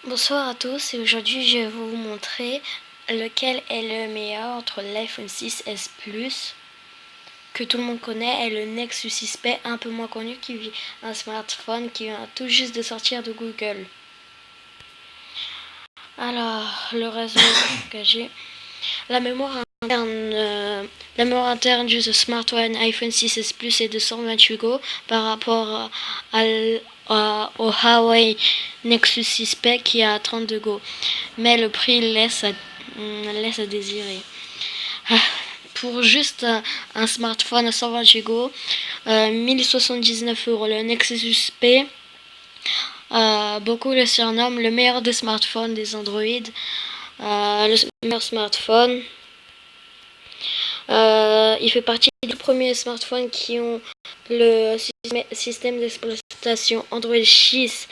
Bonsoir à tous et aujourd'hui je vais vous montrer lequel est le meilleur entre l'iPhone 6S Plus que tout le monde connaît et le Nexus 6P un peu moins connu qui vit un smartphone qui vient tout juste de sortir de Google. Alors le réseau que j'ai, la mémoire interne du smartphone iPhone 6S Plus est de 128 Go par rapport au Huawei Nexus 6P qui a 32 Go. Mais le prix laisse à désirer. Pour juste un smartphone à 128 Go, 1079 €. Le Nexus 6P, beaucoup le surnomment le meilleur des smartphones des Android. Le meilleur smartphone. Il fait partie des premiers smartphones qui ont le système d'exploitation Android 6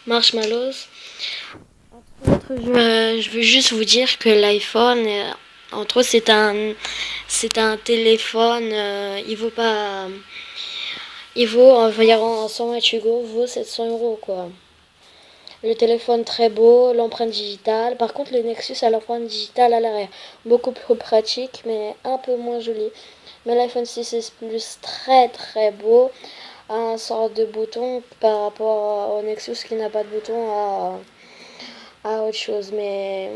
Marshmallows. Entre autres, je veux juste vous dire que l'iPhone, entre autres, c'est un téléphone. Il vaut environ 128 Go, vaut 700 € quoi. Le téléphone très beau, l'empreinte digitale. Par contre, le Nexus a l'empreinte digitale à l'arrière. Beaucoup plus pratique, mais un peu moins joli. Mais l'iPhone 6S Plus, très très beau. A un sort de bouton par rapport au Nexus qui n'a pas de bouton à autre chose. Mais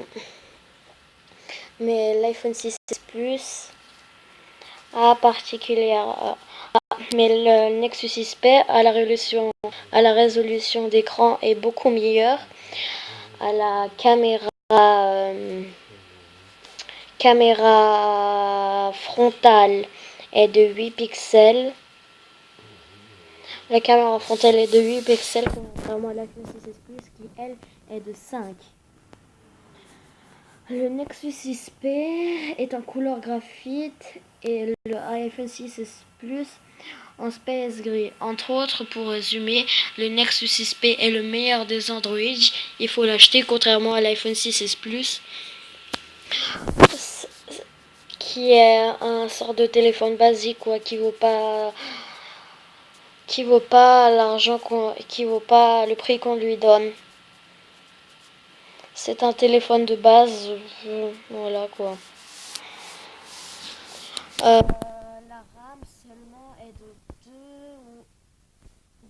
l'iPhone 6S Plus a particulière. Mais le Nexus 6P à la résolution d'écran est beaucoup meilleure. À la caméra frontale est de 8 pixels. La caméra frontale est de 8 pixels, contrairement à l'iPhone 6S Plus qui, elle, est de 5. Le Nexus 6P est en couleur graphite et le iPhone 6S Plus en space gris. Entre autres, pour résumer, le Nexus 6P est le meilleur des Android. Il faut l'acheter, contrairement à l'iPhone 6S Plus, qui est un sort de téléphone basique, quoi, qui vaut pas l'argent qui vaut pas le prix qu'on lui donne. C'est un téléphone de base, voilà quoi. La RAM seulement est de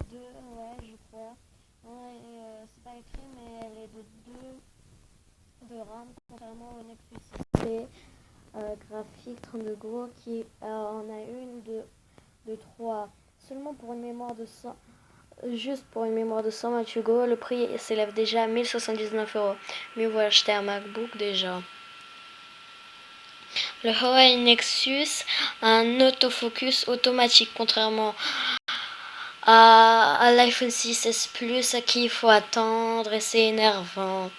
2, ouais, je crois. Ouais, c'est pas écrit, mais elle est de 2 de RAM, contrairement au Nexus 6P graphique 32 Go qui en a une de 3. Seulement pour une mémoire de 100. Juste pour une mémoire de 128 Go, le prix s'élève déjà à 1079 €. Mieux vaut acheter un MacBook déjà. Le Huawei Nexus a un autofocus automatique, contrairement à l'iPhone 6S Plus à qui il faut attendre et c'est énervant.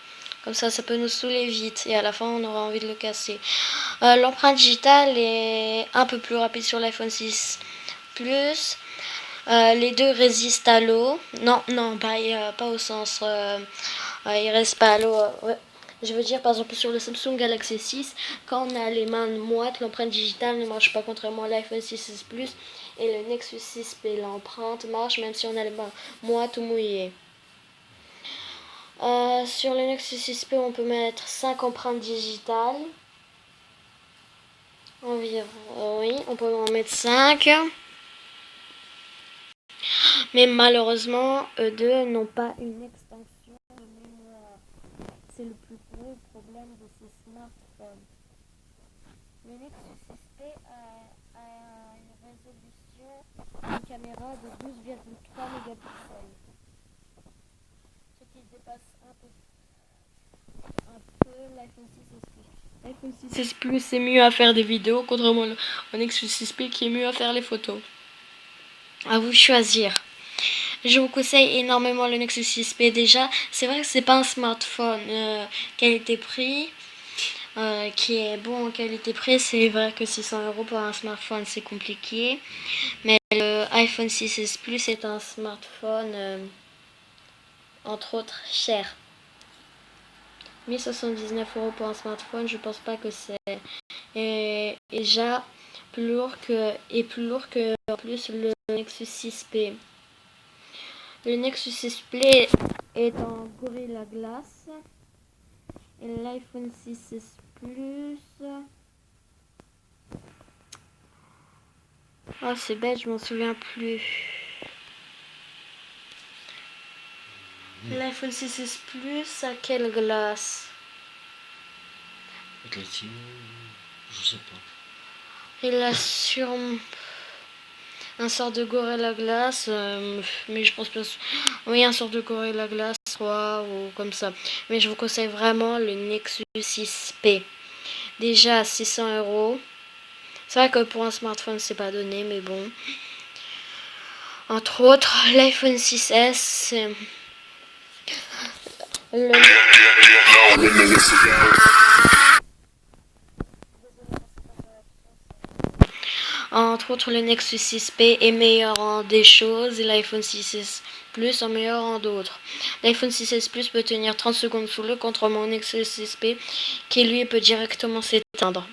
Comme ça peut nous saouler vite et à la fin on aura envie de le casser. L'empreinte digitale est un peu plus rapide sur l'iPhone 6 Plus. Les deux résistent à l'eau. Non, pas au sens. Ils restent pas à l'eau. Ouais. Je veux dire, par exemple, sur le Samsung Galaxy 6, quand on a les mains moites, l'empreinte digitale ne marche pas, contrairement à l'iPhone 6S Plus et le Nexus 6P. L'empreinte marche même si on a les mains moites ou mouillées. Sur le Nexus 6P, on peut mettre 5 empreintes digitales. Environ, oui, on peut en mettre 5. Mais malheureusement, eux2 n'ont pas une extension de mémoire. C'est le plus gros problème de ces smartphones. Le Nexus 6P a une résolution, une caméra de 12,3 mégapixels. Ce qui dépasse un peu l'iPhone 6S Plus. L'iPhone 6S Plus c'est mieux à faire des vidéos, contrairement au Nexus 6P qui est mieux à faire les photos. À vous de choisir. Je vous conseille énormément le Nexus 6P déjà. C'est vrai que c'est pas un smartphone qualité-prix qui est bon en qualité-prix. C'est vrai que 600 € pour un smartphone c'est compliqué. Mais le iPhone 6S Plus est un smartphone entre autres cher. 1079 € pour un smartphone, je pense pas que c'est déjà plus lourd que en plus le Nexus 6P. Le Nexus 6P est en Gorilla Glass. Et l'iPhone 6S Plus. Ah, c'est bête, je m'en souviens plus. L'iPhone 6S Plus, à quelle glace? Platine, je sais pas. Il a sur un sort de Gorilla Glass, mais je pense pas. Oui, un sort de Gorilla Glass 3 ou comme ça. Mais je vous conseille vraiment le Nexus 6P. Déjà à 600 €. C'est vrai que pour un smartphone, c'est pas donné, mais bon. Entre autres, l'iPhone 6S. Entre autres, le Nexus 6P est meilleur en des choses et l'iPhone 6S Plus en meilleur en d'autres. L'iPhone 6S Plus peut tenir 30 secondes sous l'eau contre mon Nexus 6P qui lui peut directement s'éteindre.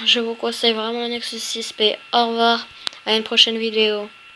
Je vous conseille vraiment le Nexus 6P. Au revoir, à une prochaine vidéo.